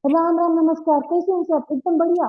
राम राम, नमस्कार। कैसे हैं सर? एकदम बढ़िया।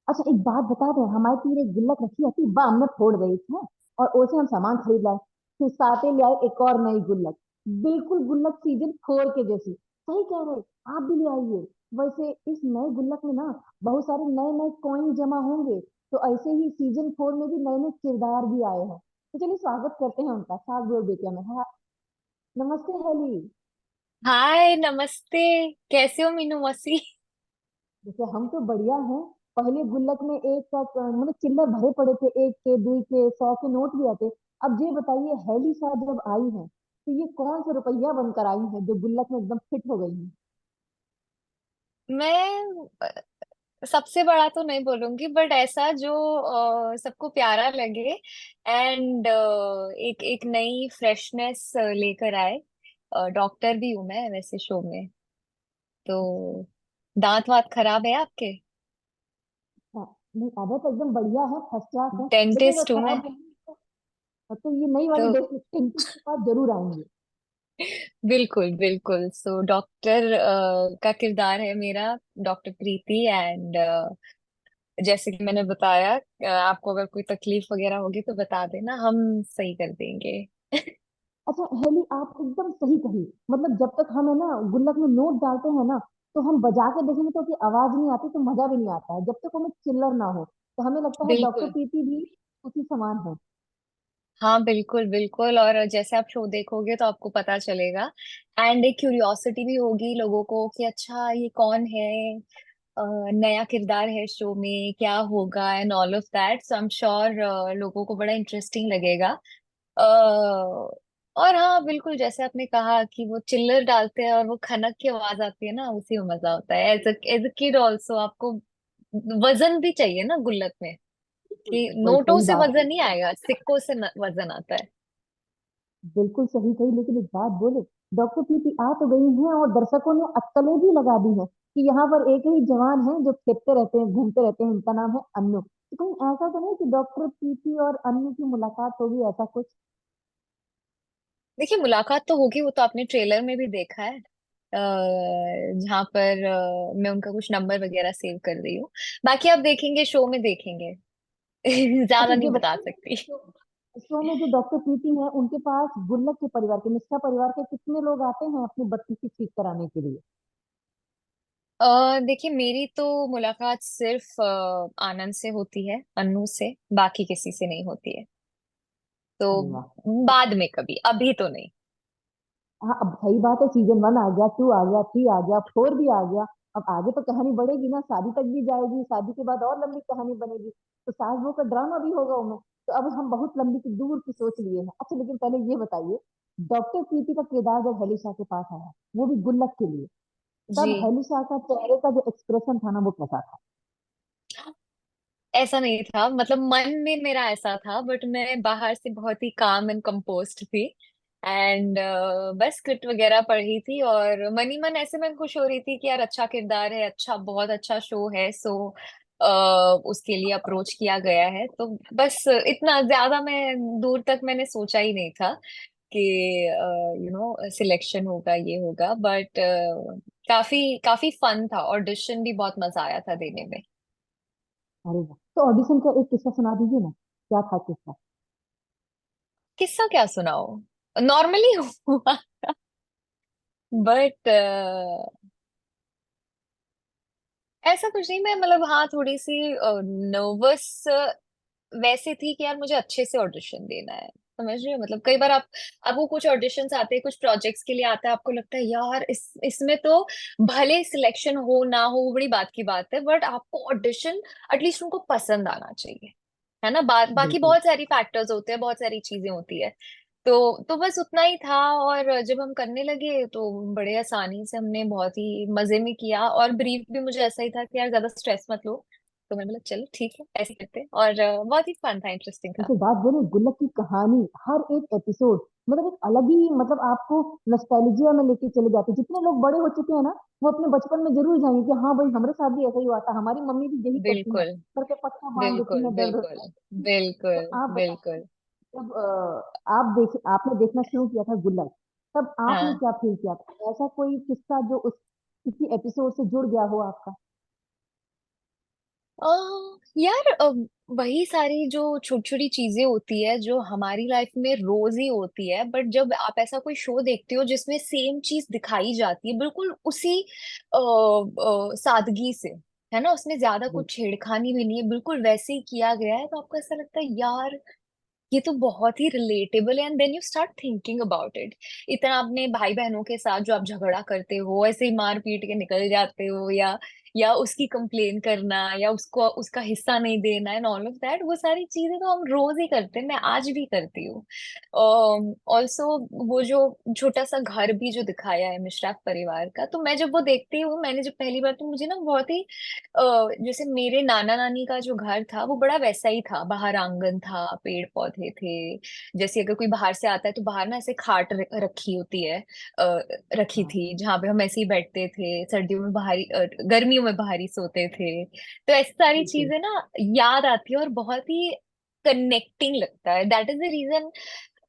अच्छा, एक बात बता दें, हमारे तीर एक गुल्लक रखी थी, बाम में फोड़ गई थी और उसे हम सामान खरीद लाए। फिर साथे ले आए एक और नई गुल्लक। बिल्कुल गुल्लक सीजन 4 के जैसी। सही कह रहे, आप भी ले आइए। वैसे इस नए गुल्लक में ना बहुत सारे नए नए कॉइन जमा होंगे। तो ऐसे ही सीजन 4 में भी नए नए किरदार भी आए हैं। तो चलिए स्वागत करते हैं उनका, सास बहू बेटिया में। हाँ, नमस्ते हेली। हाय नमस्ते। कैसे हो मीनू मौसी? जैसे हम तो बढ़िया हैं। पहले गुल्लक में एक का मतलब चिल्लर भरे पड़े थे, एक के, दो के, 100 के नोट भी आते। अब ये बताइए, हैली साहब जब आई हैं तो ये कौन सा रुपया बनकर आई हैं जो गुल्लक में एकदम फिट हो गई है? मैं सबसे बड़ा तो नहीं बोलूंगी, बट ऐसा जो सबको प्यारा लगे। एंड एक एक नई फ्रेशनेस लेकर आए। डॉक्टर भी हूं मैं वैसे शो में। तो दांत वात खराब है आपके? हाँ, नहीं आधा तो एकदम बढ़िया है, फर्स्ट क्लास है। लेकिन अगर डेंटिस्ट हूं मैं। खराब होंगी तो ये नई वाली तो डेंटिस्ट के पास जरूर आएंगे। बिल्कुल बिल्कुल, सो डॉक्टर का किरदार है मेरा, डॉक्टर प्रीति। एंड जैसे कि मैंने बताया, आपको अगर कोई तकलीफ वगैरह होगी तो बता देना, हम सही कर देंगे। अच्छा हेली, आप एकदम सही कही। मतलब जब तक हम है ना गुल्लक में नोट डालते हैं ना, तो हम बजा के देखेंगे तो कि आवाज नहीं आती, तो मजा भी नहीं आता है। जब तक हमें चिल्लर ना हो तो हमें लगता है डॉक्टर बिल्कुल। पीपी भी उसी समान है। हाँ बिल्कुल बिल्कुल, और जैसे आप शो देखोगे तो आपको पता चलेगा। एंड एक क्यूरियोसिटी भी होगी लोगों को कि अच्छा ये कौन है, नया किरदार है शो में, क्या होगा and all of that. So I am sure लोगों को बड़ा इंटरेस्टिंग लगेगा। और हाँ बिल्कुल, जैसे आपने कहा कि वो चिल्लर डालते हैं और वो खनक की आवाज आती है ना, उसी में मजा होता है। एज अ किड ऑल्सो आपको वजन भी चाहिए ना गुल्लक में, बिल्कुल कि बिल्कुल नोटों सही से बात है। वजन नहीं आएगा, सिक्कों से वजन आता है। बिल्कुल सही कही, लेकिन एक बात बोले, डॉक्टर पीपी आ तो गई हैं और दर्शकों ने अटकलें भी लगा दी हैं कि यहाँ पर एक ही जवान है जो खेपते रहते हैं, घूमते रहते हैं, उनका नाम है अन्नू। तो कहीं ऐसा तो नहीं कि डॉक्टर पीपी और अन्नू की मुलाकात होगी, ऐसा कुछ? देखिए, मुलाकात तो होगी, वो तो आपने ट्रेलर में भी देखा है। जहाँ पर मैं उनका कुछ नंबर वगैरह सेव कर रही हूँ। बाकी आप देखेंगे, शो में देखेंगे। अच्छा ज्यादा ये नहीं बता बताइए, सकती। शो में जो डॉक्टर प्रीति है उनके पास गुल्लक के परिवार के, मिश्रा परिवार के कितने लोग आते हैं अपनी बत्ती की ठीक कराने के लिए? देखिए, मेरी तो मुलाकात सिर्फ आनंद से होती है, अन्नू से। बाकी किसी से नहीं होती है। तो अरे वाह। बाद में कभी, अभी तो नहीं। हाँ, अब सही बात है, सीजन 1 आ गया, 2 आ गया, 3 आ गया, 4 भी आ गया। अब आगे तो कहानी बढ़ेगी ना, शादी तक भी जाएगी, शादी के बाद और लंबी कहानी बनेगी। तो सास बहू का ड्रामा भी होगा उनमें। तो अब हम बहुत लंबी की दूर की सोच लिए हैं। अच्छा लेकिन पहले ये बताइए, डॉक्टर प्रीति का किरदार जब हेलिसा के पास आया, वो भी गुल्लक के लिए, जी। तब हेलिसा का चेहरे का जो एक्सप्रेशन था ना, वो कैसा था? ऐसा नहीं था, मतलब मन में मेरा ऐसा था, बट मैं बाहर से बहुत ही काम एंड कंपोज्ड थी। एंड बस स्क्रिप्ट वगैरह पढ़ी थी, और मन ही मन ऐसे मैं खुश हो रही थी कि यार अच्छा किरदार है, अच्छा, बहुत अच्छा शो है। सो उसके लिए अप्रोच किया गया है। तो बस इतना ज्यादा मैं दूर तक मैंने सोचा ही नहीं था कि सिलेक्शन होगा, ये होगा। बट काफी काफी फन था, ऑडिशन भी बहुत मजा आया था देने में। अरे वाह, तो ऑडिशन का एक किस्सा सुना दीजिए ना, क्या था किस्सा? किस्सा क्या सुनाओ, नॉर्मली हुआ। बट ऐसा कुछ नहीं, मैं मतलब हाँ थोड़ी सी नर्वस वैसे थी कि यार मुझे अच्छे से ऑडिशन देना है। समझ रहे हो, मतलब कई बार आप, आपको कुछ ऑडिशंस आते हैं, कुछ प्रोजेक्ट्स के लिए आता है, आपको लगता है यार इसमें तो भले सिलेक्शन हो ना हो, वो बड़ी बात की बात है, बट आपको ऑडिशन एटलीस्ट उनको पसंद आना चाहिए, है ना। बाकी बिल्कुल। बहुत सारी फैक्टर्स होते हैं, बहुत सारी चीजें होती है। तो बस उतना ही था। और जब हम करने लगे तो बड़े आसानी से हमने बहुत ही मजे में किया, और ब्रीफ भी मुझे ऐसा ही था कि यार ज्यादा स्ट्रेस मत लो। तो मैंने बोला चलो ठीक है, ऐसे करते हैं। और बहुत ही फन था, इंटरेस्टिंग था। जैसे बात बोले, गुल्लक की कहानी, हर एक एपिसोड मतलब एक अलग ही, मतलब आपको नॉस्टैल्जिया में लेके चले जाते हैं। जितने लोग बड़े हो चुके हैं ना, वो अपने बचपन में जरूर जाएंगे कि हाँ भाई, हमारे साथ भी ऐसा ही हुआ था, हमारी मम्मी भी यही करती हैं, बिल्कुल सर पे पट्टा बांध देती बिल्कुल हैं, दर्द बिल्कुल होता है। तो बिल्कुल आप बताइए, बिल्कुल। जब आपने देखना शुरू किया था गुल्लक, तब आपने हाँ क्या फील किया था? ऐसा कोई किस्सा जो किसी एपिसोड से जुड़ गया हो आपका? अ, यार वही सारी जो छोटी छोटी चीजें होती है जो हमारी लाइफ में रोज ही होती है, बट जब आप ऐसा कोई शो देखते हो जिसमें सेम चीज दिखाई जाती है बिल्कुल उसी सादगी से, है ना, उसमें ज्यादा बिल्कुल। कुछ छेड़खानी भी नहीं है, बिल्कुल वैसे ही किया गया है, तो आपको ऐसा लगता है यार ये तो बहुत ही रिलेटेबल है, and then you start thinking about it. इतना अपने भाई बहनों के साथ जो आप झगड़ा करते हो, ऐसे ही मार पीट के निकल जाते हो, या उसकी कंप्लेन करना, या उसको उसका हिस्सा नहीं देना एंड ऑल ऑफ दैट, वो सारी चीजें तो हम रोज ही करते हैं, मैं आज भी करती हूँ। ऑल्सो वो जो छोटा सा घर भी जो दिखाया है मिश्रा परिवार का, तो मैं जब वो देखती हूँ, मैंने जब पहली बार, तो मुझे ना बहुत ही जैसे मेरे नाना नानी का जो घर था वो बड़ा वैसा ही था, बाहर आंगन था, पेड़ पौधे थे, जैसे अगर कोई बाहर से आता है तो बाहर ना ऐसे खाट रखी होती है, अ, रखी हाँ। थी जहाँ पे हम ऐसे ही बैठते थे, सर्दियों में बाहरी गर्मियों में बाहर ही सोते थे, तो ऐसी सारी बिल्कुल। चीजें ना याद आती है और बहुत ही कनेक्टिंग लगता है। That is the reason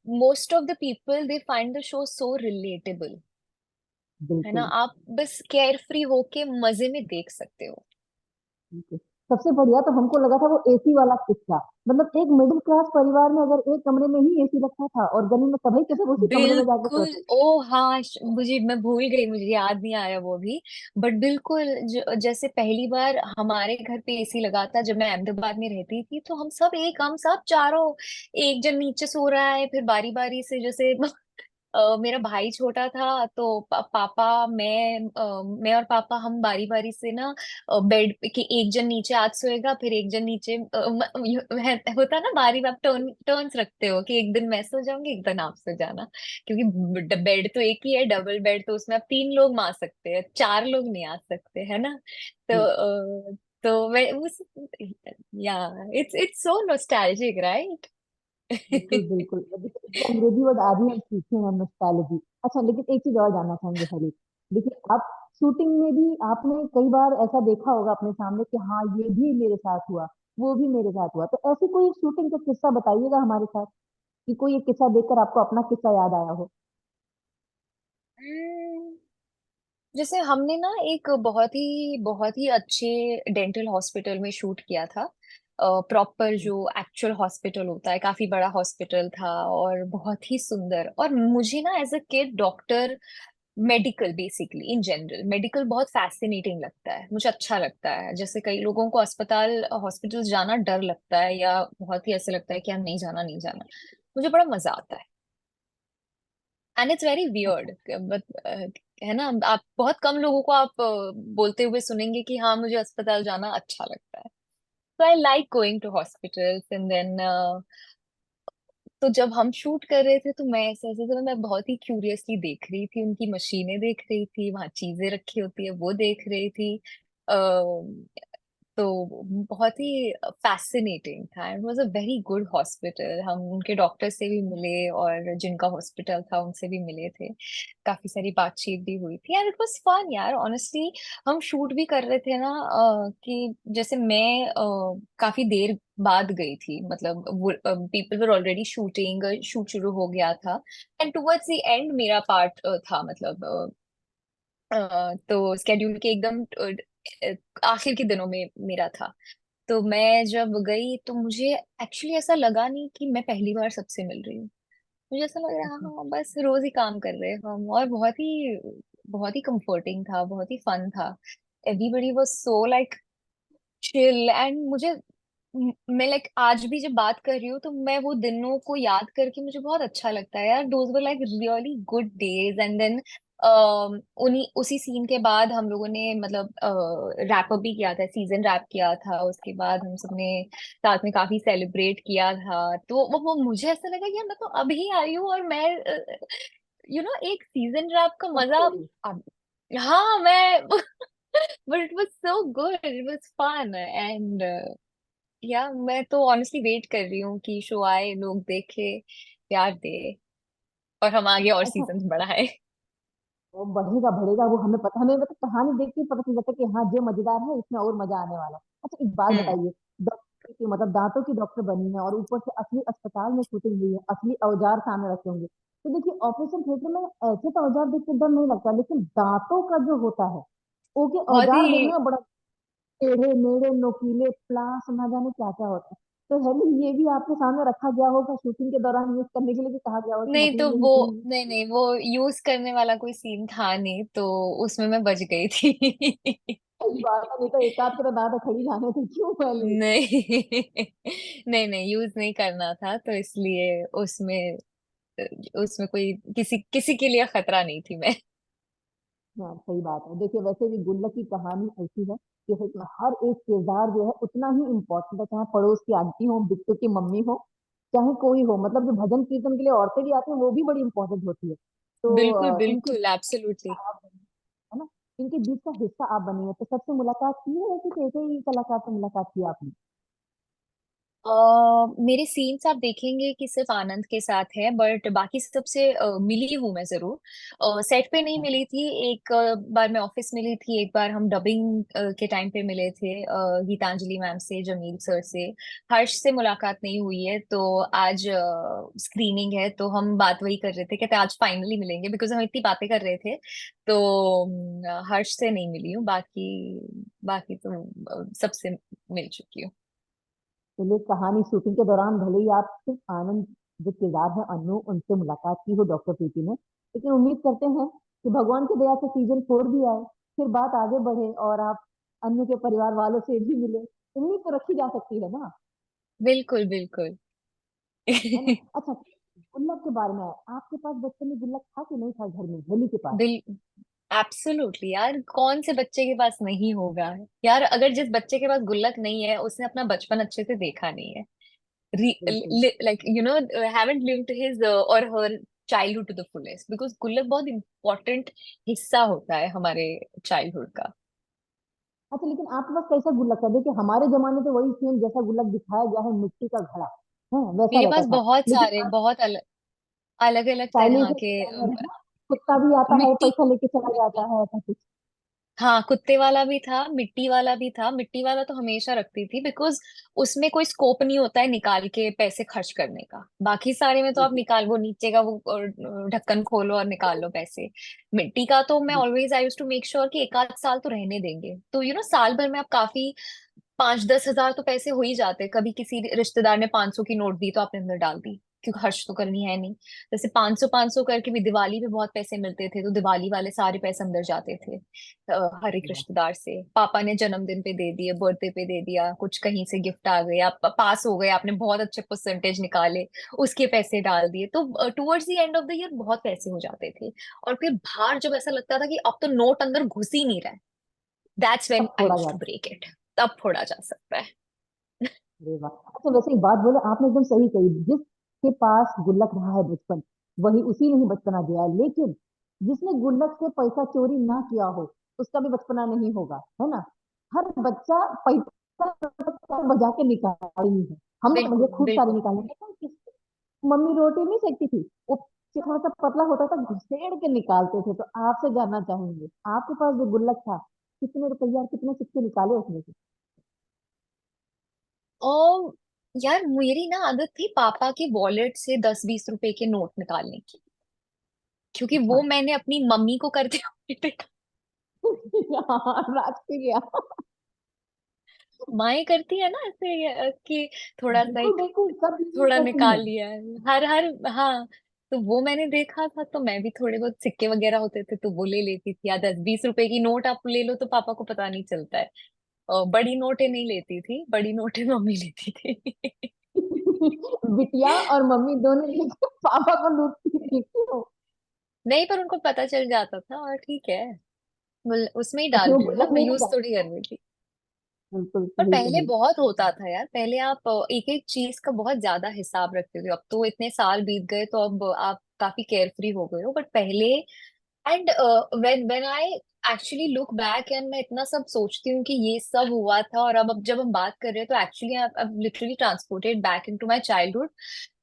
most of the people they find the show so relatable, है ना, बिल्कुल। आप बस केयर फ्री होके मजे में देख सकते हो। बिल्कुल। सबसे बढ़िया तो हमको लगा था वो एसी वाला किस्सा। मतलब एक मिडिल क्लास परिवार में अगर एक कमरे में ही एसी रखा था और गर्मी में सभी के सब उसी कमरे में जाके बिल्कुल, सोते थे। ओ हाँ, मुझे, मैं भूल गई, मुझे याद नहीं आया वो भी। बट बिल्कुल जैसे पहली बार हमारे घर पे एसी लगा था जब मैं अहमदाबाद में रहती थी, तो हम सब चारों, एक जन नीचे सो रहा है, फिर बारी बारी से जैसे मेरा भाई छोटा था तो पापा, मैं और पापा हम बारी बारी से ना बेड के, एक जन नीचे आज सोएगा, फिर एक जन नीचे होता ना, बारी बार टर्न्स रखते हो कि एक दिन मैं सो जाऊंगी, एक दिन आप सो जाना, क्योंकि बेड तो एक ही है, डबल बेड, तो उसमें आप 3 लोग आ सकते हैं, 4 लोग नहीं आ सकते, है ना। तो तो मैं उस, या इट्स सो नॉस्टैल्जिक, राइट। बिल्कुल बिल्कुल। देखिए, एक अंग्रेजी वर्ड आज ही हम सीखे हैं, नॉस्टैल्जी। अच्छा, लेकिन एक चीज और जानना चाहेंगे हरी। देखिए, आप शूटिंग में भी आपने कई बार ऐसा देखा होगा अपने सामने कि हाँ ये भी मेरे साथ हुआ, वो भी मेरे साथ हुआ। तो ऐसी कोई शूटिंग का किस्सा बताइएगा हमारे साथ, कि कोई एक किस्सा देखकर आपको अपना किस्सा याद आया हो। हम्म, जैसे हमने ना एक बहुत ही अच्छे डेंटल हॉस्पिटल में शूट किया था। प्रॉपर जो एक्चुअल हॉस्पिटल होता है, काफी बड़ा हॉस्पिटल था और बहुत ही सुंदर। और मुझे ना as a kid doctor, medical basically in general medical बहुत फैसिनेटिंग लगता है, मुझे अच्छा लगता है। जैसे कई लोगों को अस्पताल हॉस्पिटल जाना डर लगता है, या बहुत ही ऐसे लगता है कि यार नहीं जाना नहीं जाना, मुझे बड़ा मजा आता है। एंड इट्स वेरी अच्छा। वियर्ड, बट है ना, आप बहुत कम लोगों को आप बोलते हुए सुनेंगे कि हाँ मुझे अस्पताल जाना अच्छा लगता है। तो I like going to hospitals, and then तो जब हम शूट कर रहे थे तो मैं ऐसे ऐसे तो मैं बहुत ही क्यूरियसली देख रही थी, उनकी मशीनें देख रही थी, वहां चीजें रखी होती है वो देख रही थी। तो बहुत ही फैसिनेटिंग था, it was a very good hospital. हम उनके डॉक्टर से भी मिले और जिनका हॉस्पिटल था उनसे भी मिले थे, काफी सारी बातचीत भी हुई थी, यार इट वाज फन यार ऑनेस्टली। हम शूट भी कर रहे थे ना, कि जैसे मैं काफी देर बाद गई थी, मतलब people were already shooting, shoot शुरू हो गया था, एंड टुवर्ड्स द एंड मेरा पार्ट था, मतलब तो स्केड्यूल के एकदम आखिर के दिनों में मेरा था। तो मैं जब गई तो मुझे एक्चुअली ऐसा लगा नहीं कि मैं पहली बार सबसे मिल रही हूँ। मुझे ऐसा लग रहा है अच्छा। हाँ बस रोज ही काम कर रहे हैं हम, और बहुत ही कंफर्टिंग था, बहुत ही फन था। Everybody was so like chill, and मैं लाइक आज भी जब बात कर रही हूँ तो मैं वो दिनों को याद करके मुझे बहुत अच्छा लगता है यार, those were like really good days. And then उन्हीं उसी सीन के बाद हम लोगों ने मतलब रैप अप भी किया था, सीजन रैप किया था, उसके बाद हम सबने साथ में काफी सेलिब्रेट किया था। तो वो मुझे ऐसा लगा यार मैं तो अभी आई हूँ, और मैं एक सीजन रैप का मजा अब, हाँ मैं but it was so good, it was fun, and या मैं तो ऑनेस्टली वेट कर रही हूँ कि शो आए, लोग देखे, प्यार दे, और हम आगे और अच्छा, सीजन्स बढ़ाए। वो बढ़ेगा बढ़ेगा, वो हमें पता, हमें मतलब कहानी देख के पता चल जाता है कि हाँ ये मजेदार है, इसमें और मजा आने वाला है। अच्छा, एक बात हम्म। बताइए। डॉक्टर की, मतलब दांतों की डॉक्टर बनी है और ऊपर से असली अस्पताल में शूटिंग हुई है, असली औजार सामने रखे होंगे, तो देखिए ऑपरेशन थिएटर में ऐसे तो औजार देख के डर नहीं लगता, लेकिन दांतों का जो होता है ओके, बहुत औजार ही देखना बड़ा टेढ़े मेढ़े नोकीले प्लास ना जाने क्या क्या होता है। तो हेली ये भी आपके सामने रखा गया होगा शूटिंग के दौरान यूज करने के लिए, भी कहा गया हो कि नहीं तो नकली नहीं वो, चाहिए। नहीं नहीं वो यूज करने वाला कोई सीन था नहीं, तो उसमें मैं बच गई थी। सही बात है, नहीं तो एक आध के तो दांत खड़ी जाने थे क्यों पहले। नहीं नहीं नहीं, यूज नहीं करना था, तो इसलिए उसमें उसमें कोई किसी किसी के लिए खतरा नहीं थी मैं। हाँ सही बात है। देखिए वैसे भी गुल्लक की कहानी ऐसी है कि इसमें हर एक किरदार जो है उतना ही इम्पोर्टेंट है, चाहे पड़ोस की आंटी हो, बिट्टू की मम्मी हो, चाहे कोई हो। मतलब जो भजन कीर्तन के लिए औरतें भी आती हैं वो भी बड़ी इंपॉर्टेंट होती है। तो बिल्कुल इनकी बिल्कुल, एब्सोल्युटली। आप बनी, है ना, इनके बीच का हिस्सा आप बनी है। तो सबसे मुलाकात की है कि कैसे ही कलाकार से मुलाकात की आपने। मेरे सीन्स आप देखेंगे कि सिर्फ आनंद के साथ है, बट बाकी सबसे मिली हूँ मैं जरूर। सेट पे नहीं मिली थी, एक बार मैं ऑफिस मिली थी, एक बार हम डबिंग के टाइम पे मिले थे, गीतांजलि मैम से, जमील सर से। हर्ष से मुलाकात नहीं हुई है, तो आज स्क्रीनिंग है तो हम बात वही कर रहे थे, कहते आज फाइनली मिलेंगे, बिकॉज हम इतनी बातें कर रहे थे। तो हर्ष से नहीं मिली हूँ, बाकी बाकी तो सबसे मिल चुकी हूँ। चलिए, कहानी शूटिंग के दौरान भले ही आप सिर्फ आनंद जो किरदार है अन्नू उनसे मुलाकात की हो डॉक्टर प्रीति ने, लेकिन उम्मीद करते हैं कि भगवान की दया से सीजन 4 भी आए, फिर बात आगे बढ़े और आप अन्नू के परिवार वालों से भी मिले। उम्मीद तो रखी जा सकती है ना। बिल्कुल बिल्कुल। है ना। अच्छा, गुल्लक के बारे में आए, आपके पास बचपन में गुल्लक था कि नहीं था घर में होली के पास। बिल एब्सोल्युटली यार, कौन से बच्चे के पास नहीं होगा। यार अगर जिस बच्चे के पास गुल्लक नहीं है, उसने अपना बचपन अच्छे से देखा नहीं है। बिल्कुल। Like you know, haven't lived his और her childhood to the fullest, because Gullak बहुत इंपॉर्टेंट हिस्सा होता है हमारे चाइल्डहुड का। अच्छा, लेकिन आपके पास कैसा गुल्लक था? देखिए हमारे जमाने तो वही सेम जैसा गुल्लक दिखाया गया है, मिट्टी का घड़ा है वैसा मेरे रहता पास था। बहुत लेकिन सारे, बहुत अलग अलग अलग स्टाइलिश तरह के डिजाइनर है ना, कुत्ता भी आता है मिट्टी। पैसा लेके चला जाता है, ऐसा कुछ। हाँ, कुत्ते वाला भी था, मिट्टी वाला भी था। मिट्टी वाला तो हमेशा रखती थी, बिकॉज उसमें कोई स्कोप नहीं होता है निकाल के पैसे खर्च करने का। बाकी सारे में तो आप बिल्कुल निकाल, वो नीचे का वो और ढक्कन खोलो और निकाल लो पैसे। मिट्टी का तो मैं बिल्कुल। Always I use to make sure कि एक आध साल तो रहने देंगे, तो साल भर में आप काफी 5-10 हजार तो पैसे हो ही जाते। कभी किसी रिश्तेदार ने 500 की नोट दी तो आपने अंदर डाल दी, क्योंकि खर्च तो करनी है नहीं। जैसे 500 500 करके भी दिवाली पे बहुत पैसे मिलते थे, तो दिवाली वाले सारे पैसे अंदर जाते थे। हर एक सही बात। रिश्तेदार से, पापा ने जन्मदिन पे दे दिए, बर्थडे पे दे दिया, कुछ कहीं से गिफ्ट आ गए, आप पास हो गए, आपने बहुत अच्छे परसेंटेज निकाले, उसके पैसे डाल दिए, तो towards the end of the year बहुत पैसे हो जाते थे। और फिर बाहर जब ऐसा लगता था कि अब तो नोट अंदर घुस ही नहीं रहा है, दैट्स व्हेन सब आई फोड़ा यूज्ड टू जाता ब्रेक इट। तब फोड़ा जा सकता है। है। अरे वाह। अच्छा वैसे एक बात बोले, आपने एकदम सही कही, जिसके पास गुल्लक रहा है बचपन, वही उसी ने ही बचपना दिया है। लेकिन जिसने गुल्लक से पैसा चोरी ना किया हो, उसका भी बचपना नहीं होगा, है ना। हर बच्चा पैसा बजा के निकाल ही है। हम तो भैया बिल्कुल खूब सारी बिल्कुल। निकालेंगे। मम्मी रोटी नहीं सेकती थी, वो थोड़ा सा पतला होता था, घुसेड़ के निकालते थे। तो आपसे जानना चाहेंगे, आपके पास जो गुल्लक था, कितने रुपया और कितने सिक्के निकाले उसमें से। और यार मेरी ना आदत थी पापा के वॉलेट से 10-20 रुपए के नोट निकालने की, क्योंकि अच्छा। वो मैंने अपनी मम्मी को करते हुए देखा। यार राजप्रिया। माएं करती है ना ऐसे, कि थोड़ा सा बिल्कुल एक, बिल्कुल, सब यही थोड़ा करती निकाल हैं। लिया है, हर हर। हाँ, तो वो मैंने देखा था, तो मैं भी थोड़े बहुत सिक्के वगैरह होते थे तो वो ले लेती थी, या 10-20 रुपए की नोट आप ले लो तो पापा को पता नहीं चलता है। और बड़ी नोटें नहीं लेती थी, बड़ी नोटें मम्मी लेती थी। बिटिया और मम्मी दोनों मिलकर पापा को लूटती थी क्यों? नहीं, पर उनको पता चल जाता था, और ठीक है, उसमें ही अच्छा डाल वो रही हूँ ना, गुल्लक मैं नहीं यूज था। थोड़ी कर रही थी। बिल्कुल पर सही पहले सही। बहुत होता था यार, पहले आप एक एक चीज का बहुत ज्यादा हिसाब रखते थे। अब तो इतने साल बीत गए, तो अब आप काफी केयरफ्री हो गए हो, बट पहले, and when when I actually look back and मैं इतना सब सोचती हूँ कि ये सब हुआ था, और अब जब हम बात कर रहे हैं तो actually I literally transported back into my childhood.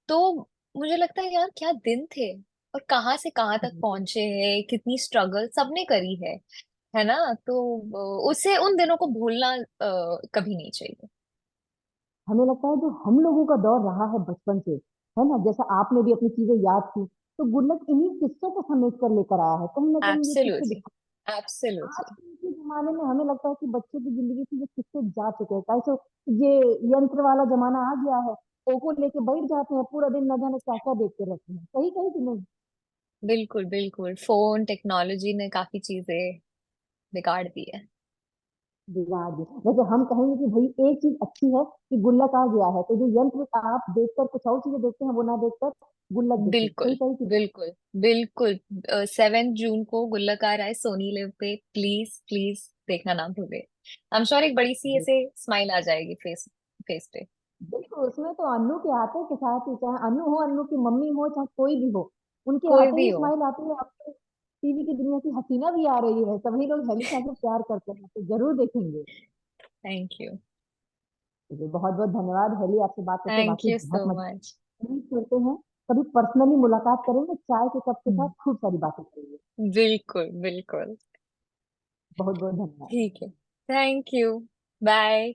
तो मुझे लगता है यार क्या दिन थे, और कहाँ से कहाँ तक पहुंचे हैं, कितनी स्ट्रगल सबने करी है ना। तो उसे, उन दिनों को भूलना कभी नहीं चाहिए। हमें लगता है जो हम लोगों का दौर रहा है बचपन से, है ना, जैसा आपने भी अपनी चीजें याद की, तो गुल्लक इन्हीं किस्सों को समेट कर लेकर आया है। कहीं ना कहीं ये किस्से एब्सोल्युटली। एब्सोल्युटली। आजकल के जमाने में हमें लगता है कि बच्चों की जिंदगी से ये किससे जा चुके हैं, कैसे ये यंत्र वाला जमाना आ गया है। ओको लेके बैठ जाते हैं, पूरा दिन न जाने क्या क्या देखते रहते हैं, सही कही कि नहीं? बिल्कुल बिल्कुल, फोन टेक्नोलॉजी ने काफी चीजें बिगाड़ दी है। बिगाड़ दिया। वैसे हम कहेंगे कि भाई एक चीज अच्छी है कि गुल्लक आ गया है, तो जो यंत्र आप देखकर कुछ और चीजें देखते हैं वो ना देखकर गुल्लक देखिए, बिल्कुल सही कही कि नहीं? बिल्कुल बिल्कुल। 7 जून को गुल्लक आ रहा है सोनी लिव पे, प्लीज प्लीज देखना ना भूले। आई एम श्योर एक बड़ी सी ऐसे स्माइल आ जाएगी फेस फेस पे। बिल्कुल, उसमें तो अन्नू के आते के साथ ही, चाहे अनु हो, अन्नू की मम्मी हो, चाहे कोई भी हो, उनके कोई आते भी ही हो। स्माइल आती है। अब तो टीवी की दुनिया की हसीना भी आ रही है, सभी लोग हेली से आके प्यार करते हैं, तो जरूर देखेंगे। Thank you. चलिए, बहुत बहुत धन्यवाद हेली, आपसे बात करके थैंक वाकई यू बहुत सो मजा आया। मच। उम्मीद करते हैं कभी पर्सनली मुलाकात करेंगे, चाय के कप के साथ खूब सारी बातें करेंगे। बिल्कुल बिल्कुल। बहुत बहुत धन्यवाद। ठीक है। Thank you. बाय।